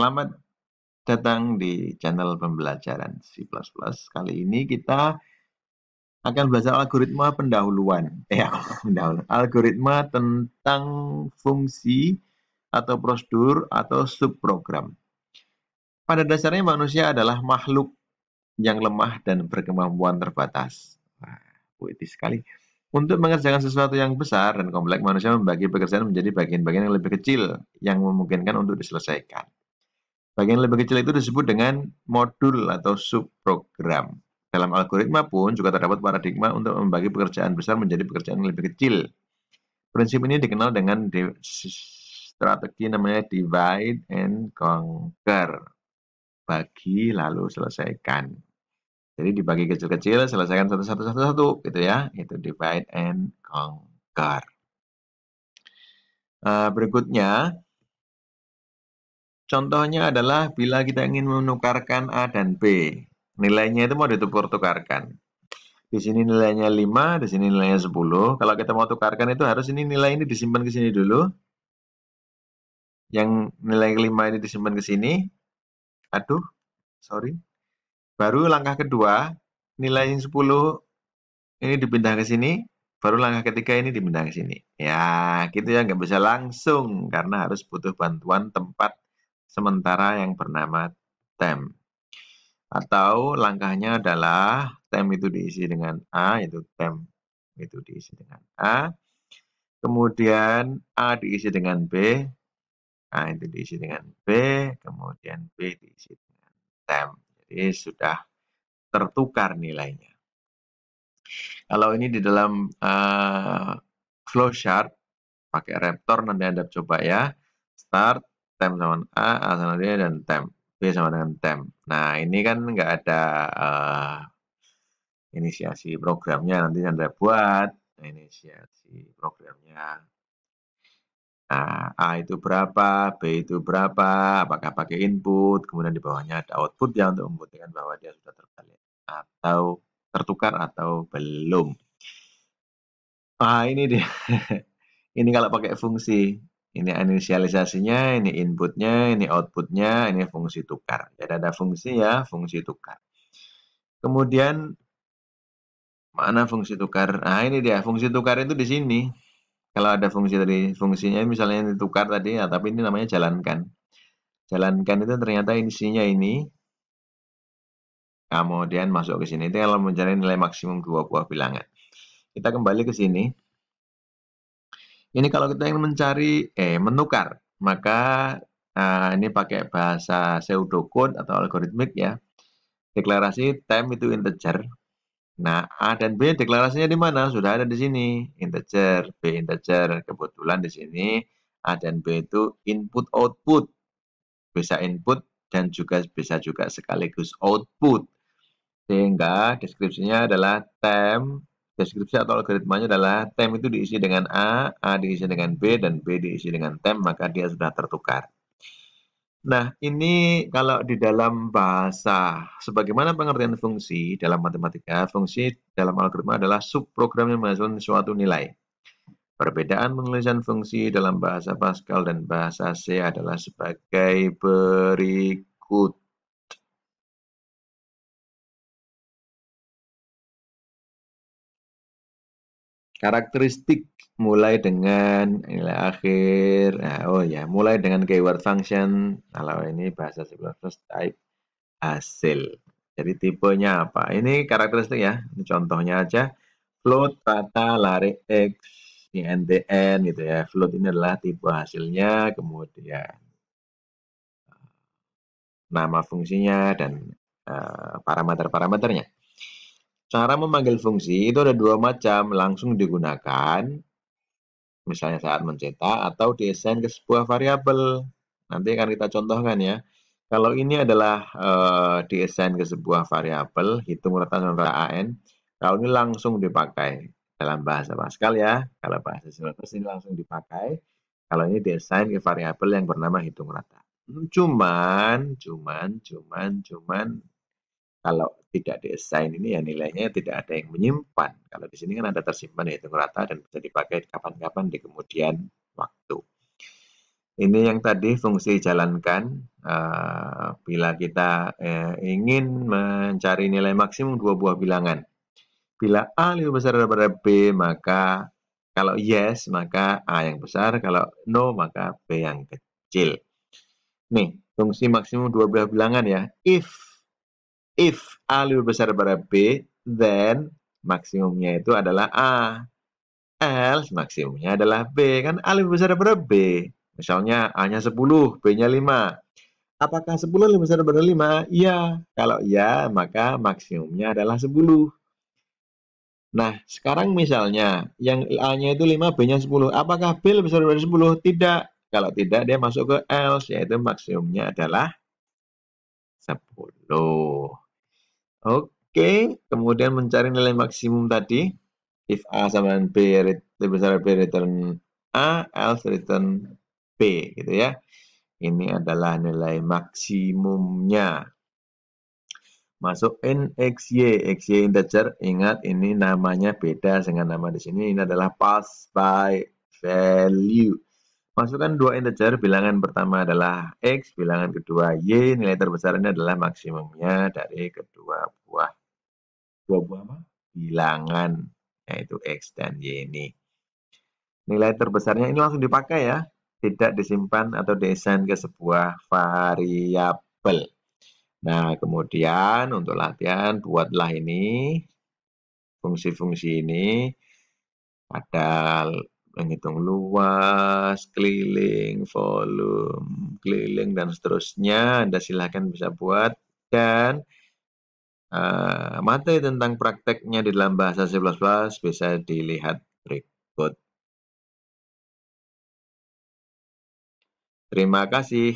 Selamat datang di channel pembelajaran C++. Kali ini kita akan belajar algoritma pendahuluan. Algoritma tentang fungsi atau prosedur atau subprogram. Pada dasarnya manusia adalah makhluk yang lemah dan berkemampuan terbatas. Wah, puitis sekali. Untuk mengerjakan sesuatu yang besar dan kompleks, manusia membagi pekerjaan menjadi bagian-bagian yang lebih kecil yang memungkinkan untuk diselesaikan. Bagian lebih kecil itu disebut dengan modul atau subprogram. Dalam algoritma pun juga terdapat paradigma untuk membagi pekerjaan besar menjadi pekerjaan yang lebih kecil. Prinsip ini dikenal dengan strategi namanya divide and conquer. Bagi lalu selesaikan. Jadi dibagi kecil-kecil, selesaikan satu-satu gitu ya. Itu divide and conquer. Berikutnya, contohnya adalah bila kita ingin menukarkan A dan B. Nilainya itu mau ditukar-tukarkan. Di sini nilainya 5, di sini nilainya 10. Kalau kita mau tukarkan itu harus nilai ini disimpan ke sini dulu. Yang nilai 5 ini disimpan ke sini. Aduh, sorry. Baru langkah kedua, nilai yang 10 ini dipindah ke sini, baru langkah ketiga ini dipindah ke sini. Ya, gitu ya, nggak bisa langsung karena harus butuh bantuan tempat sementara yang bernama temp. Atau langkahnya adalah temp itu diisi dengan A, itu temp itu diisi dengan A. Kemudian A diisi dengan B, A itu diisi dengan B, kemudian B diisi dengan temp. Jadi sudah tertukar nilainya. Kalau ini di dalam flowchart pakai Raptor nanti Anda coba ya. Start, temp sama A, A sama D, dan temp. B sama dengan temp. Nah, ini kan nggak ada inisiasi programnya. Nanti Anda buat inisiasi programnya. Nah, A itu berapa, B itu berapa, apakah pakai input, kemudian di bawahnya ada output ya untuk membuktikan bahwa dia sudah terbalik atau tertukar atau belum. Ini dia. Ini kalau pakai fungsi. Ini inisialisasinya, ini inputnya, ini outputnya, ini fungsi tukar. Jadi ada fungsi ya, fungsi tukar. Kemudian mana fungsi tukar? Nah, ini dia. Fungsi tukar itu di sini. Kalau ada fungsi tadi, fungsinya misalnya ditukar tadi, ya, tapi ini namanya jalankan. Jalankan itu ternyata isinya ini. Kemudian masuk ke sini. Itu kalau mencari nilai maksimum dua buah bilangan. Kita kembali ke sini. Ini kalau kita ingin mencari, menukar, maka ini pakai bahasa pseudocode atau algoritmik ya. Deklarasi temp itu integer. Nah, A dan B deklarasinya di mana? Sudah ada di sini, integer, B integer. Kebetulan di sini A dan B itu input-output. Bisa input dan juga bisa juga sekaligus output. Sehingga deskripsinya adalah temp. Deskripsi atau algoritmanya adalah temp itu diisi dengan A diisi dengan B, dan B diisi dengan temp, maka dia sudah tertukar. Nah, ini kalau di dalam bahasa, sebagaimana pengertian fungsi dalam matematika, fungsi dalam algoritma adalah subprogram yang menghasilkan suatu nilai. Perbedaan penulisan fungsi dalam bahasa Pascal dan bahasa C adalah sebagai berikut. Karakteristik mulai dengan nilai akhir. Mulai dengan keyword function. Kalau ini bahasa C++ type hasil. Jadi tipenya apa? Ini karakteristik ya. Ini contohnya aja. Float, rata, lari, X, INTN gitu ya. Float ini adalah tipe hasilnya, kemudian nama fungsinya dan parameter-parameternya. Cara memanggil fungsi itu ada dua macam, langsung digunakan, misalnya saat mencetak, atau diassign ke sebuah variabel. Nanti akan kita contohkan ya. Kalau ini adalah diassign ke sebuah variabel, hitung rata dan rata AN, kalau ini langsung dipakai dalam bahasa Pascal ya. Kalau bahasa C++ ini langsung dipakai. Kalau ini diassign ke variabel yang bernama hitung rata. Cuman kalau tidak diassign ini ya nilainya tidak ada yang menyimpan. Kalau di sini kan ada tersimpan hitung rata dan bisa dipakai kapan-kapan di kemudian waktu. Ini yang tadi fungsi jalankan, bila kita ingin mencari nilai maksimum dua buah bilangan. Bila A lebih besar daripada B, maka kalau yes, maka A yang besar, kalau no, maka B yang kecil. Nih, fungsi maksimum dua buah bilangan ya. If A lebih besar daripada B, then maksimumnya itu adalah A. Else maksimumnya adalah B. Kan A lebih besar daripada B. Misalnya A-nya 10, B-nya 5. Apakah 10 lebih besar daripada 5? Iya. Kalau iya, maka maksimumnya adalah 10. Nah, sekarang misalnya yang A-nya itu 5, B-nya 10. Apakah B lebih besar daripada 10? Tidak. Kalau tidak, dia masuk ke else, yaitu maksimumnya adalah 10. Oke, kemudian mencari nilai maksimum tadi. If A sama dengan B lebih besar dari B, return A, else return B, gitu ya. Ini adalah nilai maksimumnya. Masukin XY integer, ingat ini namanya beda dengan nama di sini. Ini adalah pass by value. Masukkan dua integer, bilangan pertama adalah X, bilangan kedua Y, nilai terbesarnya adalah maksimumnya dari kedua buah apa? Bilangan, yaitu X dan Y ini. Nilai terbesarnya ini langsung dipakai ya, tidak disimpan atau diassign ke sebuah variabel. Nah, kemudian untuk latihan, buatlah ini, fungsi-fungsi ini, ada menghitung luas, keliling, volume, keliling, dan seterusnya. Anda silakan bisa buat. Dan materi tentang prakteknya di dalam bahasa C++ bisa dilihat berikut. Terima kasih.